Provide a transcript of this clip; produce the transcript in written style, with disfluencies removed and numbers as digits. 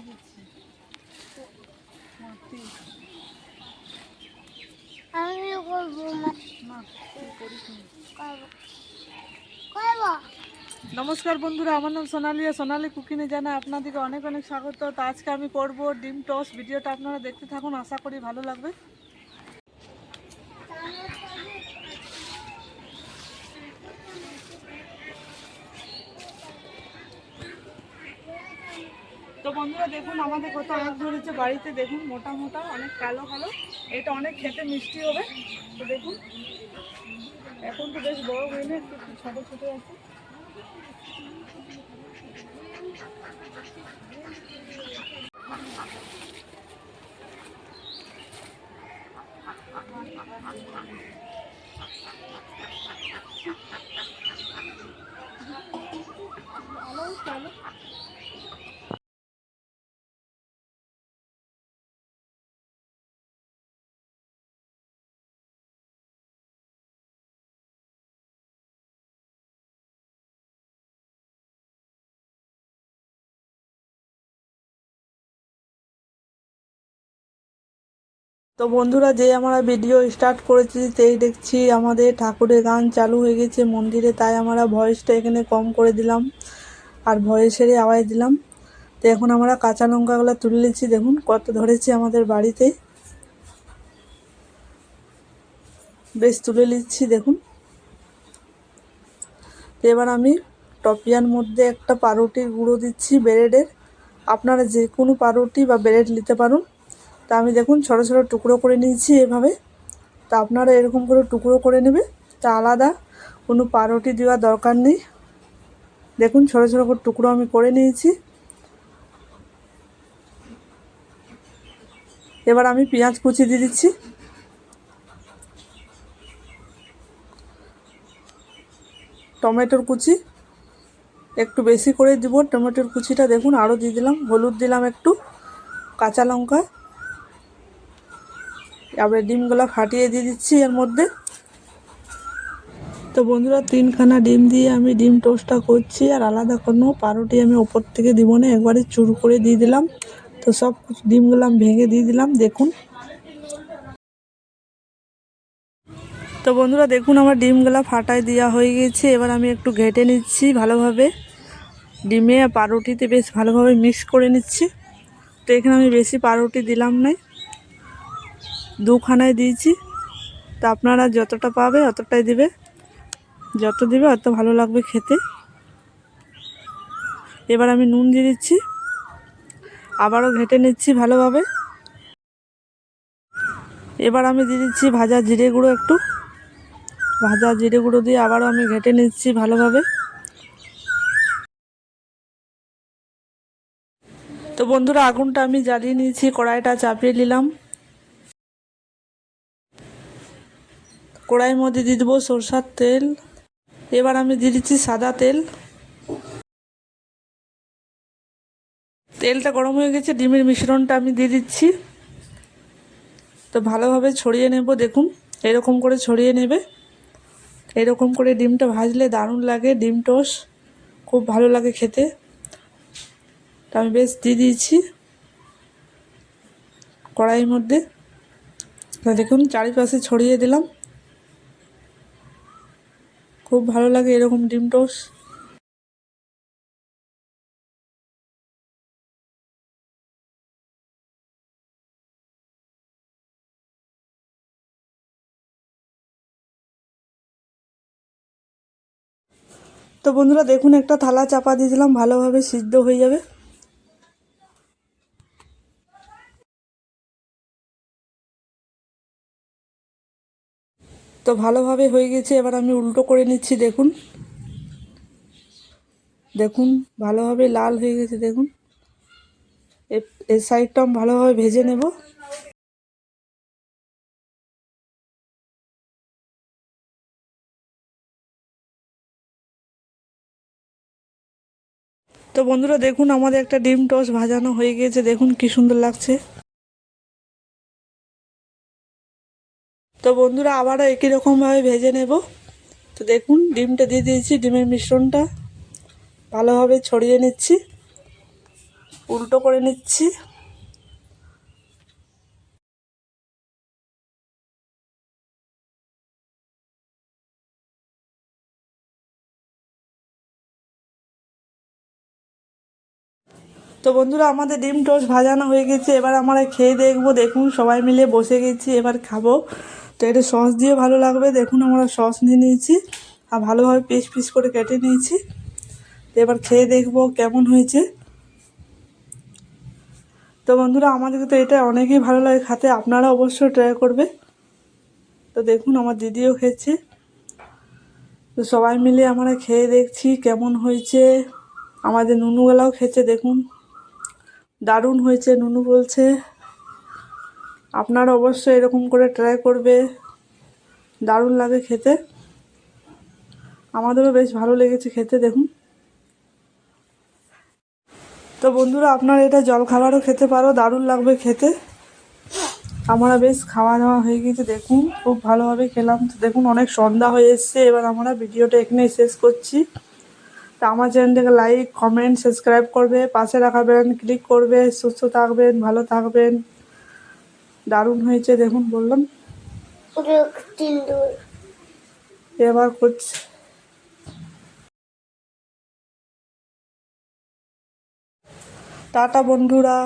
দিচ্ছি মাটি আমি করবো না করিস নি। করবো। নমস্কার বন্ধুরা, আমার নাম সোনালিয়া। সোনালি কুকিংয়ে জানা আপনাদেরকে অনেক অনেক স্বাগত। তো আজকে আমি করব ডিম টোস্ট। ভিডিওটা আপনারা দেখতে থাকুন, আশা করি ভালো লাগবে। তো বন্ধুরা দেখুন, আমাদের কত আখ ধরেছে বাড়িতে। দেখুন মোটা মোটা, অনেক কালো কালো। এটা অনেক খেতে মিষ্টি হবে। তো দেখুন, এখন তো বেশ বড় হয়নি, একটু একটু ছোট ছোট আছে। তো বন্ধুরা, যে আমরা ভিডিও স্টার্ট করেছি সেই দেখছি আমাদের ঠাকুরের গান চালু হয়ে গেছে মন্দিরে। তাই আমরা ভয়েসটা এখানে কম করে দিলাম আর ভয়েসেরই আওয়াজ দিলাম। তো এখন আমরা কাঁচা লঙ্কাগুলো তুলে নিচ্ছি। দেখুন কত ধরেছে আমাদের বাড়িতে, বেশ তুলে নিচ্ছি দেখুন। তো এবার আমি টপিয়ার মধ্যে একটা পাউরুটির গুঁড়ো দিচ্ছি ব্রেডের। আপনারা যে কোনো পাউরুটি বা ব্রেড নিতে পারুন। তা আমি দেখুন ছোটো ছোটো টুকরো করে নিয়েছি এভাবে। তা আপনারা এরকম করে টুকরো করে নেবে। তা আলাদা কোনো পাউরুটি দেওয়ার দরকার নেই। দেখুন ছোটো ছোটো করে টুকরো আমি করে নিয়েছি। এবার আমি পেঁয়াজ কুচি দিয়ে দিচ্ছি। টমেটোর কুচি একটু বেশি করে দিব, টমেটোর কুচিটা দেখুন আরও দিয়ে দিলাম। হলুদ দিলাম একটু, কাঁচা লঙ্কা। এবার ডিমগুলো ফাটিয়ে দিয়ে দিচ্ছি এর মধ্যে। তো বন্ধুরা, 3খানা ডিম দিয়ে আমি ডিম টোস্টটা করছি। আর আলাদা কোনো পাউরুটি আমি ওপর থেকে দিব না, একবারে চুর করে দিয়ে দিলাম। তো সব ডিমগুলো আমি ভেঙে দিয়ে দিলাম দেখুন। তো বন্ধুরা দেখুন, আমার ডিমগুলো ফাটায় দেওয়া হয়ে গেছে। এবার আমি একটু ঘেটে নিচ্ছি ভালোভাবে। ডিমে আর পাউরুটিতে বেশ ভালোভাবে মিক্স করে নিচ্ছি। তো এখানে আমি বেশি পাউরুটি দিলাম না, 2খানায় দিয়েছি। তো আপনারা যতটা পাবে অতটাই দিবে, যত দিবে অত ভালো লাগবে খেতে। এবার আমি নুন দিয়ে দিচ্ছি, আবারও ঘেটে নিচ্ছি ভালোভাবে। এবার আমি দিয়ে দিচ্ছি ভাজা জিরে গুঁড়ো একটু, ভাজা জিরে গুঁড়ো দিয়ে আবারও আমি ঘেটে নিচ্ছি ভালোভাবে। তো বন্ধুরা, আগুনটা আমি জ্বালিয়ে নিয়েছি, কড়াইটা চাপিয়ে নিলাম। কড়াইয়ের মধ্যে দিয়ে দেবো সরষার তেল। এবার আমি দিয়ে দিচ্ছি সাদা তেল। তেলটা গরম হয়ে গেছে, ডিমের মিশ্রণটা আমি দিয়ে দিচ্ছি। তো ভালোভাবে ছড়িয়ে নেব। দেখুন এরকম করে ছড়িয়ে নেবে। এরকম করে ডিমটা ভাজলে দারুণ লাগে, ডিম টোস্ট খুব ভালো লাগে খেতে। তো আমি বেশ দিয়ে দিয়েছি কড়াইয়ের মধ্যে। তো দেখুন চারিপাশে ছড়িয়ে দিলাম। খুব ভালো লাগে এরকম ডিম টোস্ট। তো বন্ধুরা দেখুন, একটা থালা চাপা দিয়ে দিলাম, ভালোভাবে সিদ্ধ হয়ে যাবে। তো ভালোভাবে হয়ে গেছে। এবার আমি উল্টো করে নিচ্ছি। দেখুন দেখুন ভালোভাবে লাল হয়ে গেছে। দেখুন এর সাইডটা আমি ভালোভাবে ভেজে নেব। তো বন্ধুরা দেখুন, আমাদের একটা ডিম টোস্ট ভাজানো হয়ে গেছে। দেখুন কি সুন্দর লাগছে। তো বন্ধুরা আবারও একই রকমভাবে ভেজে নেব। তো দেখুন ডিমটা দিয়ে দিয়েছি, ডিমের মিশ্রণটা ভালোভাবে ছড়িয়ে নিচ্ছি। উল্টো করে নিচ্ছি। তো বন্ধুরা, আমাদের ডিম টোস্ট ভাজানো হয়ে গেছে। এবার আমরা খেয়ে দেখবো। দেখুন সবাই মিলে বসে গেছি, এবার খাবো। তো এটা সস দিয়ে ভালো লাগবে। দেখুন আমরা সস নিয়ে নিয়েছি আর ভালোভাবে পিস পিস করে কেটে নিয়েছি। তো এবার খেয়ে দেখবো কেমন হয়েছে। তো বন্ধুরা, আমাদেরকে তো এটা অনেকই ভালো লাগে খেতে, আপনারা অবশ্যই ট্রাই করবে। তো দেখুন আমার দিদিও খেয়েছে। তো সবাই মিলে আমরা খেয়ে দেখছি কেমন হয়েছে। আমাদের নুনুবেলাও খেয়েছে, দেখুন দারুণ হয়েছে নুনু বলছে। আপনারা অবশ্যই এরকম করে ট্রাই করবে, দারুণ লাগে খেতে। আমাদেরও বেশ ভালো লেগেছে খেতে, দেখুন। তো বন্ধুরা, আপনারা এটা জলখাবারও খেতে পারো, দারুণ লাগবে খেতে। আমরা বেশ খাওয়া দাওয়া হয়ে গেছে, দেখুন খুব ভালোভাবে খেলাম। তো দেখুন অনেক সন্ধ্যা হয়ে এসছে। এবার আমরা ভিডিওটা এখানেই শেষ করছি। তো আমার চ্যানেলটাকে লাইক কমেন্ট সাবস্ক্রাইব করবে, পাশে রাখা বেল ক্লিক করবে। সুস্থ থাকবেন, ভালো থাকবেন। দারুণ হয়েছে দেখুন, বললাম। এবার করছি। টাটা বন্ধুরা।